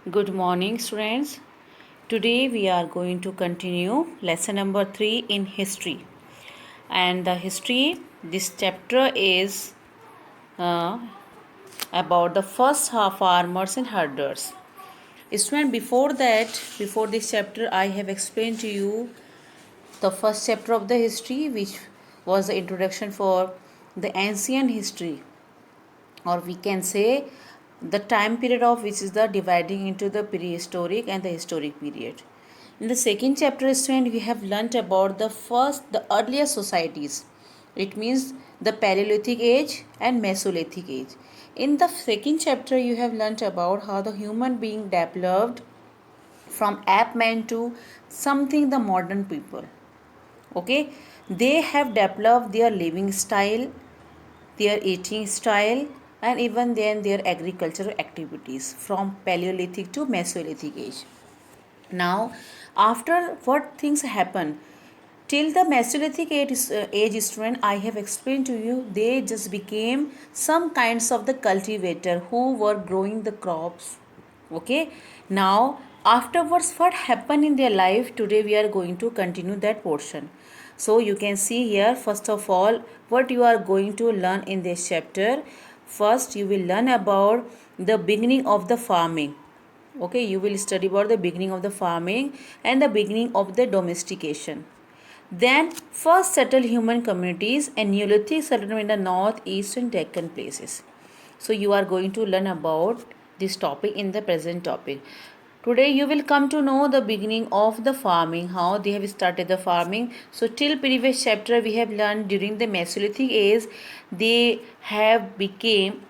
Good morning, students. Today we are going to continue lesson number 3 in history. And the history, this chapter is uh, about the first half farmers and herders. Student, before this chapter, I have explained to you the first chapter of the history, which was the introduction for the ancient history, or we can say the time period of which is the dividing into the prehistoric and the historic period. In the second chapter, student, we have learnt about the earliest societies. It means the Paleolithic age and Mesolithic age. In the second chapter, you have learnt about how the human being developed from ape man to something the modern people. Okay, they have developed their living style, their eating style, and even then their agricultural activities from Paleolithic to Mesolithic age. Now, after what things happen till the Mesolithic age student, I have explained to you, they just became some kinds of the cultivator who were growing the crops. Okay. Now, afterwards, what happened in their life? Today we are going to continue that portion. So you can see here, first of all, what you are going to learn in this chapter. First, you will learn about the beginning of the farming. Okay, you will study about the beginning of the farming and the beginning of the domestication. Then, first settled human communities and Neolithic settlement in the north, east, and Deccan places. So, you are going to learn about this topic in the present topic. Today, you will come to know the beginning of the farming, how they have started the farming. So, till previous chapter, we have learned during the Mesolithic age, they became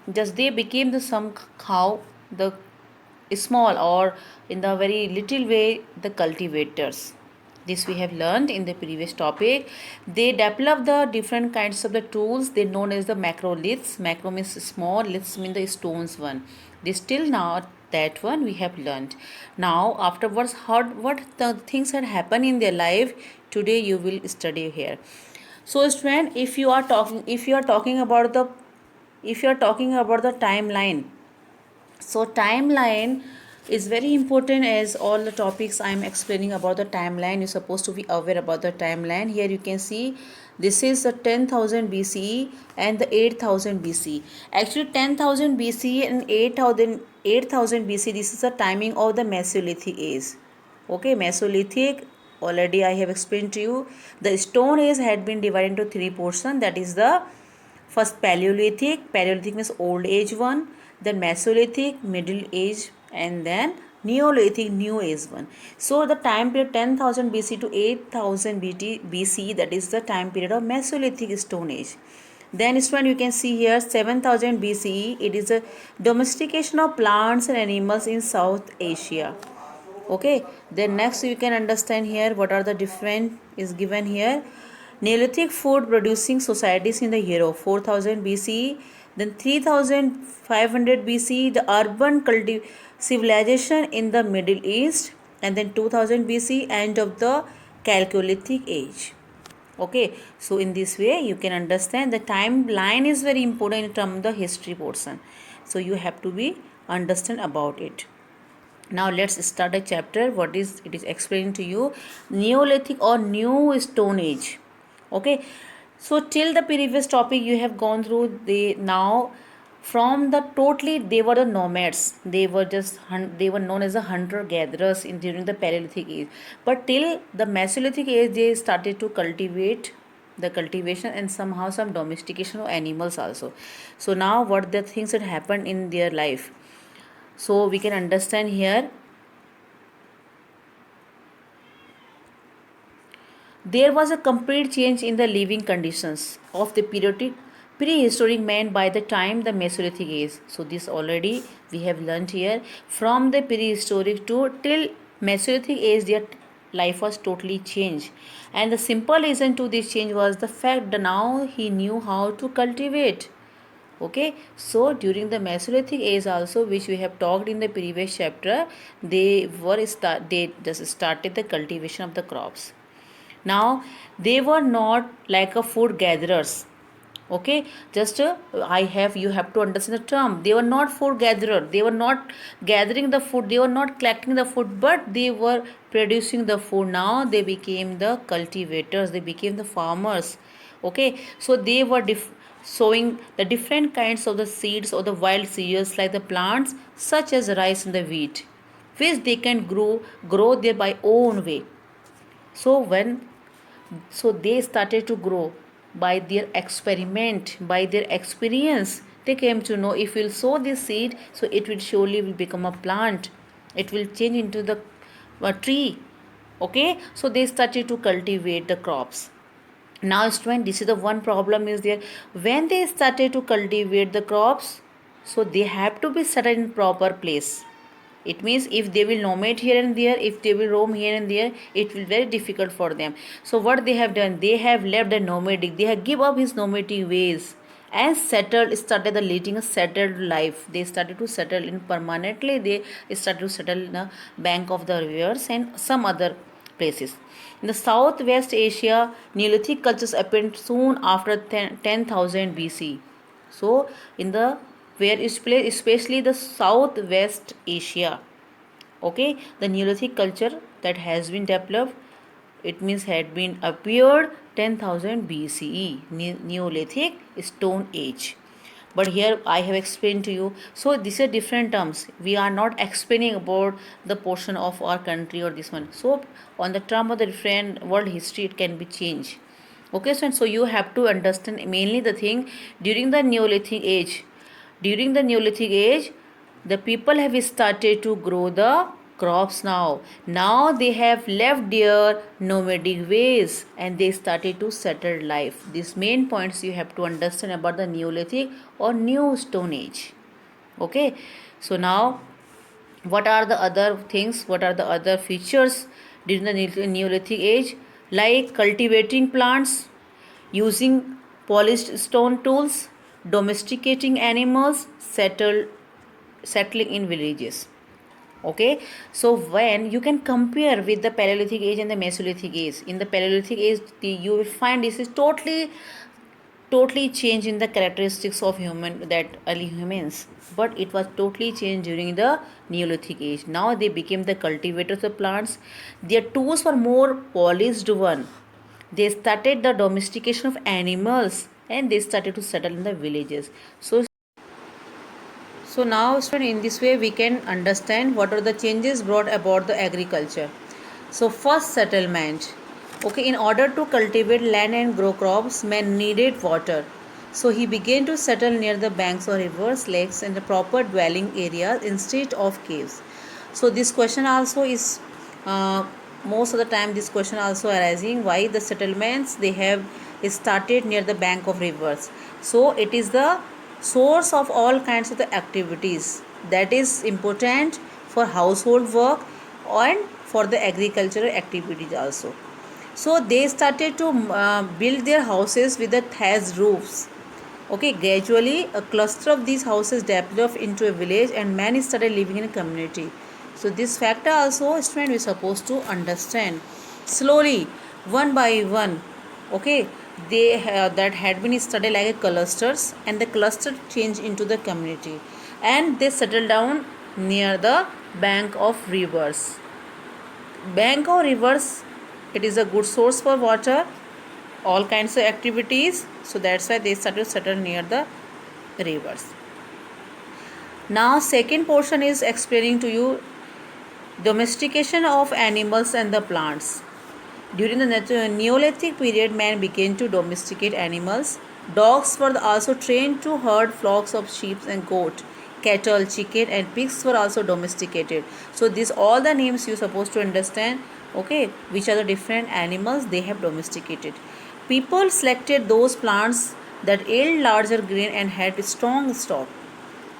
the somehow the small or in the very little way the cultivators. This we have learned in the previous topic. They develop the different kinds of the tools they known as the macroliths. Macro means small, liths mean the stones one. This till now that one we have learned. Now afterwards what the things had happened in their life, today you will study here. So student, if you are talking about the timeline, so timeline is very important, as all the topics I am explaining about the timeline. You're supposed to be aware about the timeline. Here you can see this is the 10,000 BCE and the 8,000 BCE. Actually 10,000 BCE and 8,000 BCE, this is the timing of the Mesolithic age. Okay, Mesolithic, already I have explained to you. The Stone Age had been divided into three portions. That is the first Paleolithic. Paleolithic means old age one, then Mesolithic, middle age, and then Neolithic, new age one. So the time period 10,000 BC to 8,000 BC, that is the time period of Mesolithic Stone Age. Then this one you can see here 7,000 BCE. It is a domestication of plants and animals in South Asia. Okay, then next you can understand here what are the different is given here. Neolithic food producing societies in the year of 4000 BCE, then 3500 BCE the urban civilization in the Middle East, and then 2000 BC end of the Chalcolithic age. Okay, so in this way you can understand the timeline is very important in terms of the history portion, so you have to be understand about it. Now let's start a chapter. What is it is explained to you, Neolithic or New Stone Age. Okay, so till the previous topic you have gone through, the now from the totally they were the nomads, they were they were known as the hunter gatherers in during the Paleolithic age, but till the Mesolithic age they started to cultivate the cultivation and somehow some domestication of animals also. So now what the things that happened in their life, so we can understand here. There was a complete change in the living conditions of the prehistoric man by the time the Mesolithic age. So this already we have learned here. From the prehistoric to till Mesolithic age, their life was totally changed. And the simple reason to this change was the fact that now he knew how to cultivate. Okay, so during the Mesolithic age also, which we have talked in the previous chapter, they just started the cultivation of the crops. Now they were not like a food gatherers. Okay, just you have to understand the term. They were not food gatherer. They were not gathering the food. They were not collecting the food, but they were producing the food. Now they became the cultivators. They became the farmers. Okay, so they were sowing the different kinds of the seeds or the wild cereals like the plants such as rice and the wheat, which they can grow their by own way. So they started to grow by their experiment, by their experience. They came to know if we'll sow this seed, so it will surely will become a plant. It will change into the a tree. Okay, so they started to cultivate the crops. Now student, this is the one problem is there. When they started to cultivate the crops, so they have to be set in proper place. It means if they will nomade here and there, if they will roam here and there, it will be very difficult for them. So what they have done, they have left the nomadic, they have give up his nomadic ways and started the leading a settled life. They started to settle in permanently. They started to settle in the bank of the rivers and some other places. In the Southwest Asia, Neolithic cultures appeared soon after 10,000 BC. So, in the where is place, especially the Southwest Asia, okay, the Neolithic culture that has been developed, it means had been appeared 10,000 BCE, Neolithic Stone Age. But here I have explained to you. So these are different terms. We are not explaining about the portion of our country or this one. So on the term of the different world history, it can be changed. Okay, so you have to understand mainly the thing during the Neolithic age. During the Neolithic age, the people have started to grow the crops now. Now they have left their nomadic ways and they started to settle life. These main points you have to understand about the Neolithic or New Stone Age. Okay, so now what are the other things? What are the other features during the Neolithic age? Like cultivating plants, using polished stone tools, domesticating animals, settling in villages. Okay, so when you can compare with the Paleolithic age and the Mesolithic age, in the Paleolithic age you will find this is totally changed in the characteristics of human, that early humans, but it was totally changed during the Neolithic age. Now they became the cultivators of plants. Their tools were more polished one. They started the domestication of animals and they started to settle in the villages. So now student, in this way we can understand what are the changes brought about the agriculture. So first, settlement. Okay, in order to cultivate land and grow crops, man needed water. So he began to settle near the banks of rivers, lakes and the proper dwelling areas instead of caves. So this question also is most of the time this question also arising why the settlements they have started near the bank of rivers. So it is the source of all kinds of the activities that is important for household work and for the agricultural activities also. So they started to build their houses with the thatched roofs. Okay, gradually a cluster of these houses developed into a village and many started living in a community. So this factor also student we supposed to understand slowly, one by one. Okay, they that had been studied like a clusters and the cluster changed into the community and they settled down near the bank of rivers. Bank of rivers, it is a good source for water, all kinds of activities, so that's why they started to settle near the rivers. Now second portion is explaining to you domestication of animals and the plants. During the Neolithic period, man began to domesticate animals. Dogs were also trained to herd flocks of sheep and goat. Cattle, chicken and pigs were also domesticated. So these all the names you supposed to understand, okay, which are the different animals they have domesticated. People selected those plants that yield larger grain and had strong stalk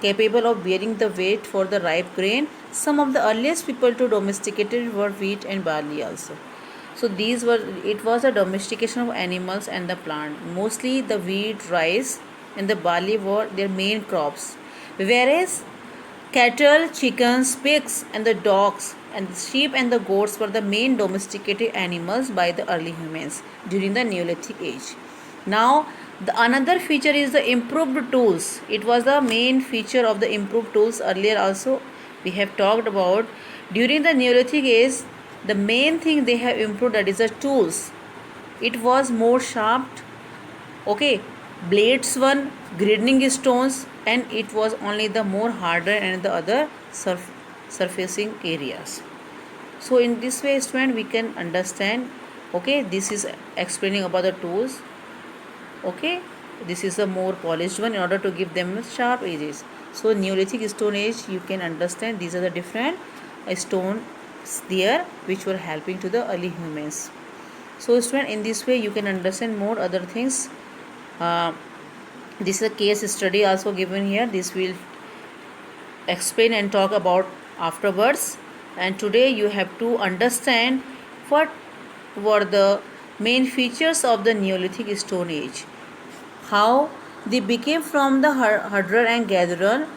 capable of bearing the weight for the ripe grain. Some of the earliest people to domesticate it were wheat and barley also. So it was a domestication of animals and the plant. Mostly the wheat, rice and the barley were their main crops. Whereas cattle, chickens, pigs and the dogs and the sheep and the goats were the main domesticated animals by the early humans during the Neolithic age. Now The another feature is the improved tools. It was the main feature of the improved tools. Earlier also we have talked about during the Neolithic age, the main thing they have improved, that is the tools. It was more sharp, okay, blades one, grinding stones, and it was only the more harder and the other surfacing areas. So in this way, student, we can understand, okay, this is explaining about the tools, okay, this is a more polished one in order to give them sharp edges. So Neolithic stone age, you can understand these are the different stones there which were helping to the early humans. So student, in this way you can understand more other things. This is a case study also given here. This will explain and talk about afterwards. And today you have to understand what were the main features of the Neolithic Stone Age, how they became from the hunter and gatherer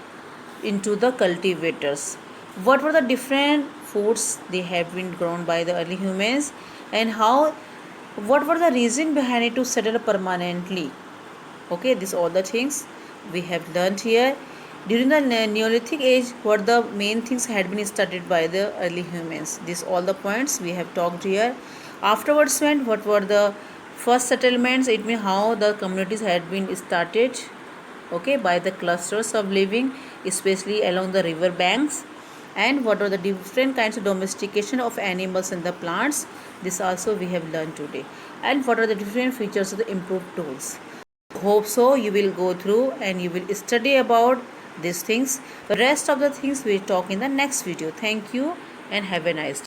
into the cultivators, what were the different foods they have been grown by the early humans, and how, what were the reason behind it to settle permanently. Okay, these all the things we have learned here. During the Neolithic age, what the main things had been started by the early humans. These all the points we have talked here. Afterwards, when what were the first settlements, it means how the communities had been started, okay, by the clusters of living, especially along the river banks, and what are the different kinds of domestication of animals and the plants. This also we have learned today. And what are the different features of the improved tools. Hope so you will go through and you will study about these things. The rest of the things we'll talk in the next video. Thank you and have a nice day.